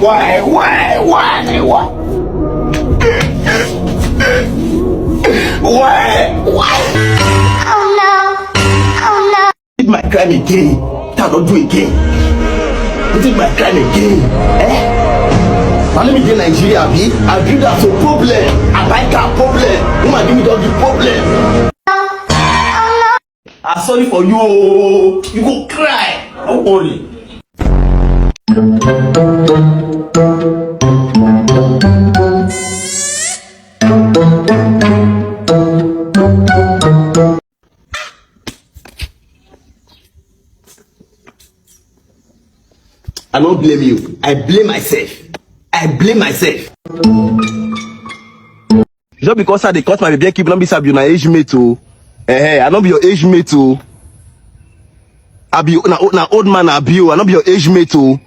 Why? Why? Oh no. Did my crime again? That not do again. Did my crime again? Now let me get Nigeria, B. I do that for problem. I buy car problem. Woman give me all the problem. I'm sorry for you. You go cry. Don't worry. I don't blame you. I blame myself. Just because I cut my baby keep not be sab you na age mate too. I don't be your age mate too. I be na old man I be you. I don't be your age mate too.